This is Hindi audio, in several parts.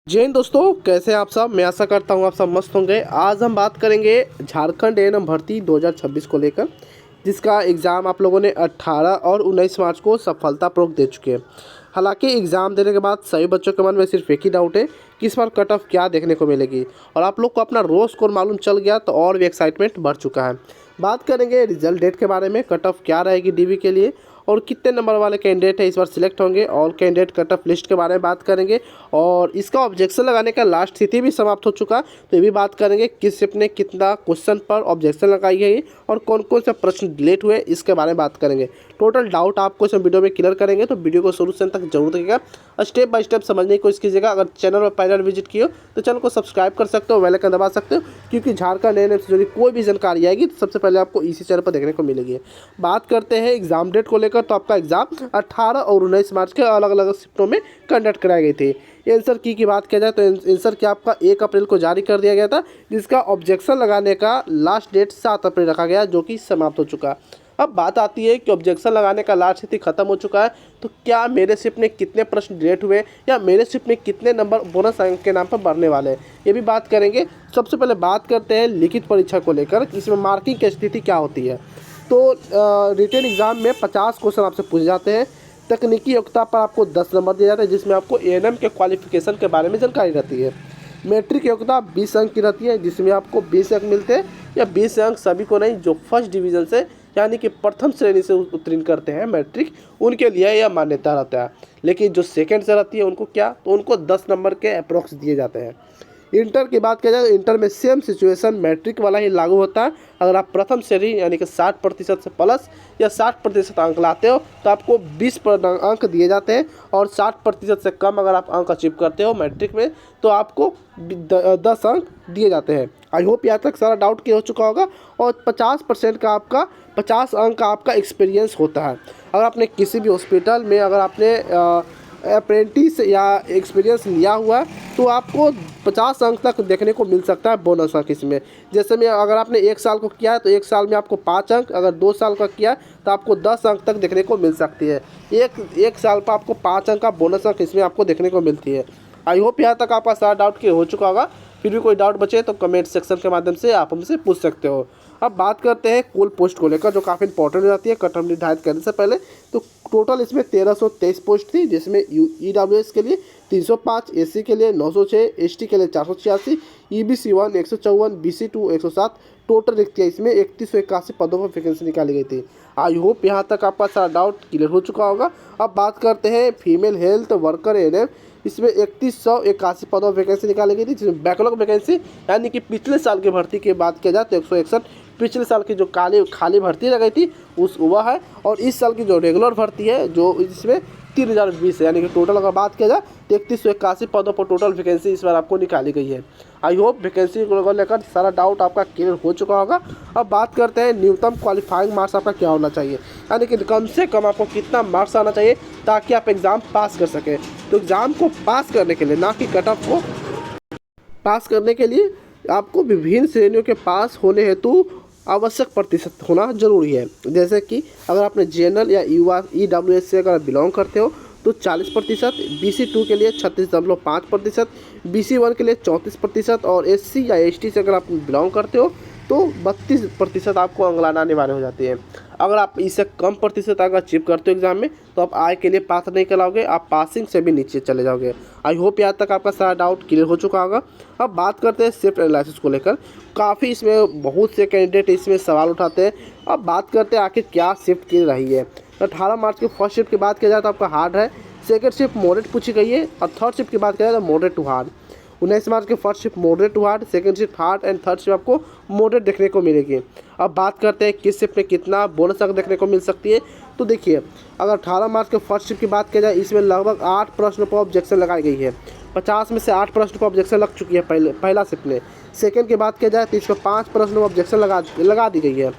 जय हिंद दोस्तों, कैसे हैं आप सब। मैं आशा करता हूं आप सब मस्त होंगे। आज हम बात करेंगे झारखंड एएनएम भर्ती 2026 को लेकर, जिसका एग्ज़ाम आप लोगों ने 18 और 19 मार्च को सफलतापूर्वक दे चुके हैं। हालांकि एग्ज़ाम देने के बाद सभी बच्चों के मन में सिर्फ एक ही डाउट है कि इस बार कट ऑफ क्या देखने को मिलेगी, और आप लोग को अपना रो स्कोर मालूम चल गया तो और भी एक्साइटमेंट बढ़ चुका है। बात करेंगे रिजल्ट डेट के बारे में, कट ऑफ क्या रहेगी डीवी के लिए और कितने नंबर वाले कैंडिडेट है इस बार सिलेक्ट होंगे, all candidate cut off list के बारे में बात करेंगे, और इसका ऑब्जेक्शन लगाने का लास्ट तिथि भी समाप्त हो चुका, तो ये भी बात करेंगे किस शिफ्ट ने कितना क्वेश्चन पर ऑब्जेक्शन लगाई है और कौन कौन से प्रश्न डिलीट हुए इसके बारे में बात करेंगे। टोटल डाउट आपको इस वीडियो में क्लियर करेंगे, तो वीडियो को शुरू से अंत तक जरूर देखिएगा, स्टेप बाय स्टेप समझने की कोशिश कीजिएगा। अगर चैनल पर पहले विजिट किए हो तो चैनल को सब्सक्राइब कर सकते हो, बेल आइकन दबा सकते हो, क्योंकि झारखंड एएनएम से जुड़ी कोई भी जानकारी आएगी तो सबसे पहले आपको इसी चैनल पर देखने को मिलेगी। बात करते हैं एग्जाम डेट को लेकर, तो आपका एग्जाम 18 और 19 मार्च के अलग अलग शिफ्टों में कंडक्ट कराई गई थी। आंसर की बात किया जाए तो आंसर की आपका 1 अप्रैल को जारी कर दिया गया था, जिसका ऑब्जेक्शन लगाने का लास्ट डेट 7 अप्रैल रखा गया, जो कि समाप्त हो चुका। अब बात आती है कि ऑब्जेक्शन लगाने का लास्ट तिथि खत्म हो चुका है, तो क्या मेरे शिफ्ट में कितने प्रश्न डिलीट हुए या मेरे शिफ्ट में कितने नंबर बोनस अंक के नाम पर बढ़ने वाले हैं, ये भी बात करेंगे। सबसे पहले बात करते हैं लिखित परीक्षा को लेकर, इसमें मार्किंग की स्थिति क्या होती है। तो रिटेन एग्जाम में 50 क्वेश्चन आपसे पूछे जाते हैं। तकनीकी योग्यता पर आपको 10 नंबर दिए जाते हैं, जिसमें आपको एएनएम के क्वालिफिकेशन के बारे में जानकारी रहती है। मैट्रिक योग्यता 20 अंक की रहती है, जिसमें आपको 20 अंक मिलते हैं, या 20 अंक सभी को नहीं, जो फर्स्ट डिवीज़न से यानी कि प्रथम श्रेणी से उत्तीर्ण करते हैं मैट्रिक, उनके लिए यह मान्यता रहता है। लेकिन जो सेकंड से रहती है उनको क्या, तो उनको 10 नंबर के अप्रोक्स दिए जाते हैं। इंटर की बात किया जाए तो इंटर में सेम सिचुएशन मैट्रिक वाला ही लागू होता है। अगर आप प्रथम श्रेणी यानी कि 60% से प्लस या 60% अंक लाते हो तो आपको 20 अंक दिए जाते हैं, और 60% से कम अगर आप अंक अचीव करते हो मैट्रिक में तो आपको 10 अंक दिए जाते हैं। आई होप यहाँ तक सारा डाउट क्लियर हो चुका होगा। और 50% का आपका 50 अंक का आपका एक्सपीरियंस होता है। अगर आपने किसी भी हॉस्पिटल में अगर आपने अप्रेंटिस या एक्सपीरियंस लिया हुआ है तो आपको 50 अंक तक देखने को मिल सकता है बोनस अंक इसमें। जैसे में अगर आपने 1 साल को किया है तो 1 साल में आपको 5 अंक, अगर 2 साल का किया तो आपको 10 अंक तक देखने को मिल सकती है। एक साल पर आपको 5 अंक का बोनस अंक इसमें आपको देखने को मिलती है। आई होप यहाँ तक आपका सारा डाउट क्लियर हो चुका होगा। फिर भी कोई डाउट बचे तो कमेंट सेक्शन के माध्यम से आप हमसे पूछ सकते हो। अब बात करते हैं कुल पोस्ट को लेकर, जो काफ़ी इंपॉर्टेंट हो जाती है कट ऑफ निर्धारित करने से पहले। तो टोटल इसमें 1323 पोस्ट थी, जिसमें ईडब्ल्यूएस के लिए 305, एससी के लिए 906, एसटी के लिए 486, ईबीसी 1 154, बीसी 2 107। टोटल रिक्तियाँ इसमें 3181 पदों पर वैकेंसी निकाली गई थी। आई होप यहाँ तक आपका सारा डाउट क्लियर हो चुका होगा। अब बात करते हैं फीमेल हेल्थ वर्कर एएनएम, इसमें 3181 पदों पर वैकेंसी निकाली गई थी, जिसमें बैकलॉग वैकेंसी यानी कि पिछले साल की भर्ती की बात किया जाए तो 161 पिछले साल की जो खाली भर्ती लगाई थी वह है, और इस साल की जो रेगुलर भर्ती है जो इसमें 3020 है, यानी कि टोटल अगर बात किया जाए तो 3181 पदों पर टोटल वैकेंसी इस बार आपको निकाली गई है। आई होप वैकेंसी को लेकर सारा डाउट आपका क्लियर हो चुका होगा। अब बात करते हैं न्यूनतम क्वालिफाइंग मार्क्स आपका क्या होना चाहिए, यानी कि कम से कम आपको कितना मार्क्स आना चाहिए ताकि आप एग्ज़ाम पास कर सकें। तो एग्ज़ाम को पास करने के लिए, ना कि कट ऑफ को पास करने के लिए, आपको विभिन्न श्रेणियों के पास होने हेतु आवश्यक प्रतिशत होना जरूरी है। जैसे कि अगर आपने जनरल या ईडब्ल्यूएस से अगर बिलोंग करते हो तो 40%, बीसी 2 के लिए 36.5%, बीसी 1 के लिए 34%, और एससी या एसटी से अगर आप बिलोंग करते हो तो 32% आपको अंक लाना अनिवार्य हो जाती है। अगर आप इससे कम प्रतिशत अगर अचीव करते हो एग्जाम में तो आप आय के लिए पात्र नहीं कहलाओगे, आप पासिंग से भी नीचे चले जाओगे। आई होप यहाँ तक आपका सारा डाउट क्लियर हो चुका होगा। अब बात करते हैं शिफ्ट एनालिसिस को लेकर। काफ़ी इसमें बहुत से कैंडिडेट इसमें सवाल उठाते हैं। अब बात करते हैं आखिर क्या शिफ्ट की रही है। 18 मार्च की फर्स्ट शिफ्ट की बात किया जाए तो आपका हार्ड है, सेकेंड शिफ्ट मॉडरेट पूछी गई है, और थर्ड शिफ्ट की बात किया जाए तो मॉडरेट टू हार्ड। 19 मार्च के first shift moderate to hard, second shift hard and third shift आपको मॉडरेट देखने को मिलेगी। अब बात करते हैं किस शिफ्ट में कितना बोनस अंक देखने को मिल सकती है। तो देखिए, अगर 18 मार्च के फर्स्ट शिफ्ट की बात किया जाए इसमें लगभग 8 प्रश्नों पर ऑब्जेक्शन लगाई गई है। 50 में से 8 प्रश्न पर ऑब्जेक्शन लग चुकी है पहला शिफ्ट में। सेकेंड की बात किया जाए तो इसमें 5 प्रश्नों पर ऑब्जेक्शन लगा दी गई है।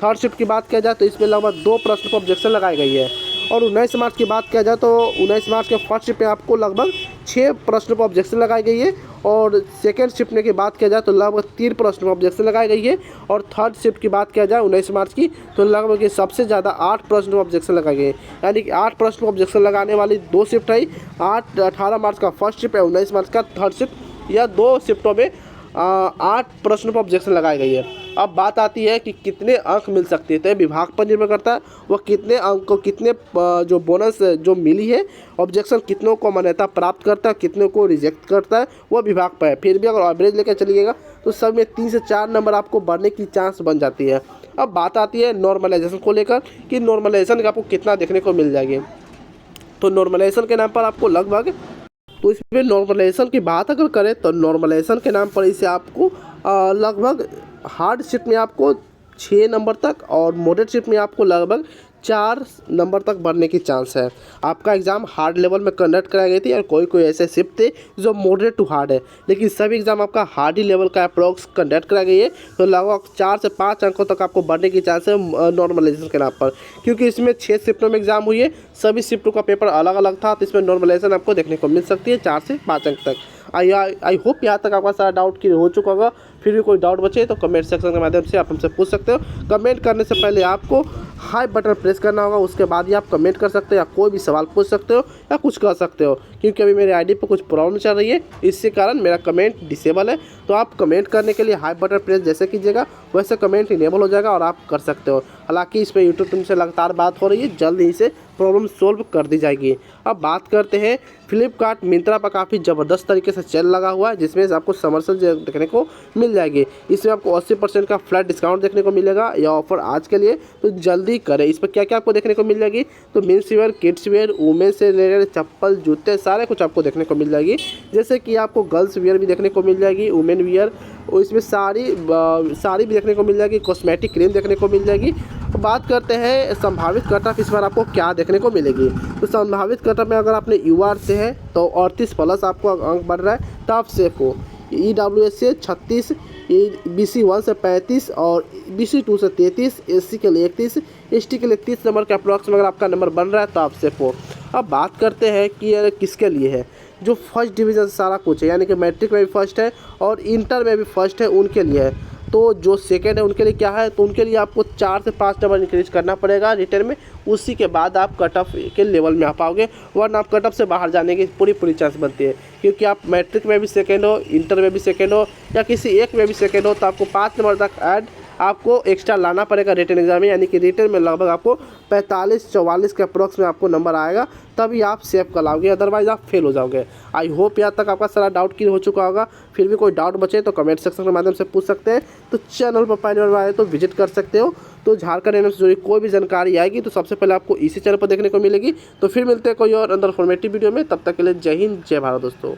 थर्ड शिफ्ट की बात किया जाए तो इसमें लगभग 2 प्रश्न पर ऑब्जेक्शन लगाई गई है। और 19 मार्च की बात किया जाए तो 19 मार्च के फर्स्ट शिफ्ट में आपको लगभग 6 प्रश्नों पर ऑब्जेक्शन लगाई गई है, और सेकेंड शिफ्ट में की बात किया जाए तो लगभग 3 प्रश्नों पर ऑब्जेक्शन लगाई गई है, और थर्ड शिफ्ट की बात किया जाए 19 मार्च की तो लगभग ये सबसे ज़्यादा 8 प्रश्नों पर ऑब्जेक्शन लगाए गए, यानी कि 8 प्रश्नों पर ऑब्जेक्शन लगाने वाली 2 शिफ्ट है। 18 मार्च का फर्स्ट शिफ्ट है, 19 मार्च का थर्ड शिफ्ट, या 2 शिफ्टों में 8 प्रश्नों पर ऑब्जेक्शन लगाई गई है। अब बात आती है कि कितने अंक मिल सकते हैं, तो विभाग पर निर्भर करता है वह कितने अंक को, कितने जो बोनस जो मिली है ऑब्जेक्शन, कितनों को मान्यता प्राप्त करता है, कितनों को रिजेक्ट करता है, वह विभाग पर है। फिर भी अगर एवरेज लेकर चलिएगा तो सब में 3 से 4 नंबर आपको बढ़ने की चांस बन जाती है। अब बात आती है नॉर्मलाइजेशन को लेकर कि नॉर्मलाइजेशन का आपको कितना देखने को मिल जाएगी। तो नॉर्मलाइजेशन के नाम पर आपको लगभग, तो इसमें नॉर्मलाइजेशन की बात अगर करें तो नॉर्मलाइजेशन के नाम पर इसे आपको लगभग हार्ड शिफ्ट में आपको 6 नंबर तक और मॉडरेट शिफ्ट में आपको लगभग 4 नंबर तक बढ़ने की चांस है। आपका एग्ज़ाम हार्ड लेवल में कंडक्ट कराई गई थी, और कोई कोई ऐसे शिफ्ट थे जो मॉडरेट टू हार्ड है, लेकिन सभी एग्ज़ाम आपका हार्ड ही लेवल का अप्रॉक्स कंडक्ट कराई गई है। तो लगभग 4 से 5 अंकों तक आपको बढ़ने की चांस है नॉर्मलाइजेशन के नाम पर, क्योंकि इसमें 6 शिफ्टों में एग्ज़ाम हुई है, सभी शिफ्टों का पेपर अलग अलग था, तो इसमें नॉर्मलाइजेशन आपको देखने को मिल सकती है 4 से 5 अंक तक। आई होप यहाँ तक आपका सारा डाउट क्लियर हो चुका होगा। फिर भी कोई डाउट बचे तो कमेंट सेक्शन के माध्यम से आप हमसे पूछ सकते हो। कमेंट करने से पहले आपको हाई बटन प्रेस करना होगा, उसके बाद ही आप कमेंट कर सकते हो, या कोई भी सवाल पूछ सकते हो या कुछ कर सकते हो, क्योंकि अभी मेरे आईडी पर कुछ प्रॉब्लम चल रही है, इसके कारण मेरा कमेंट डिसेबल है। तो आप कमेंट करने के लिए हाई बटन प्रेस जैसे कीजिएगा वैसे कमेंट इनेबल हो जाएगा और आप कर सकते हो। हालांकि इस पर यूट्यूब टीम से लगातार बात हो रही है, जल्द ही से प्रॉब्लम सोल्व कर दी जाएगी। अब बात करते हैं फ्लिपकार्ट मिंत्रा पर काफ़ी ज़बरदस्त तरीके से सेल लगा हुआ है, जिसमें आपको समर सेल देखने को मिल जाएगी। इसमें आपको 80% का फ्लैट डिस्काउंट देखने को मिलेगा। यह ऑफर आज के लिए, तो जल्दी करें। इस पर क्या क्या आपको देखने को मिल जाएगी, तो men's wear, kids wear, women's से रिलेटेड चप्पल, जूते, सारे कुछ आपको देखने को मिल जाएगी। जैसे कि आपको गर्ल्स वेयर भी देखने को मिल जाएगी, वुमेन वेयर, और इसमें साड़ी भी देखने को मिल जाएगी, कॉस्मेटिक क्रीम देखने को मिल जाएगी। तो बात करते हैं संभावित कट ऑफ इस बार आपको क्या देखने को मिलेगी। तो संभावित कट ऑफ में अगर आपने UR से है तो 38+ आपको अंक बढ़ रहा है, तो आप सेफ हो। EWS से 36, BC1 से 35 और BC2 से 33, SC के लिए 31, ST के लिए 30 नंबर के अप्रॉक्स में अगर आपका नंबर बन रहा है तो आप सेफ हो। अब बात करते हैं कि ये किसके लिए है, जो फर्स्ट डिवीज़न सारा कुछ है, यानी कि मैट्रिक में भी फर्स्ट है और इंटर में भी फर्स्ट है, उनके लिए है। तो जो सेकेंड है उनके लिए क्या है, तो उनके लिए आपको 4 से 5 नंबर इंक्रीज करना पड़ेगा रिटर्न में, उसी के बाद आप कट ऑफ के लेवल में आ पाओगे, वरना आप कट ऑफ से बाहर जाने की पूरी चांस बनती है। क्योंकि आप मैट्रिक में भी सेकेंड हो, इंटर में भी सेकेंड हो, या किसी एक में भी सेकेंड हो, तो आपको 5 नंबर तक ऐड आपको एक्स्ट्रा लाना पड़ेगा रिटर्न एग्जाम में, यानी कि रिटर्न में लगभग आपको 45-44 के अप्रॉक्स में आपको नंबर आएगा, तभी आप सेव कर लाओगे, अदरवाइज आप फेल हो जाओगे। आई होप यहाँ तक आपका सारा डाउट क्लियर हो चुका होगा। फिर भी कोई डाउट बचे तो कमेंट सेक्शन के माध्यम से पूछ सकते हैं। तो चैनल पर पहली बार आए तो विजिट कर सकते हो। तो झारखंड एनएम से जुड़ी कोई भी जानकारी आएगी तो सबसे पहले आपको इसी चैनल पर देखने को मिलेगी। तो फिर मिलते हैं कोई और अंदर फॉर्मेटिव वीडियो में, तब तक के लिए जय हिंद, जय भारत दोस्तों।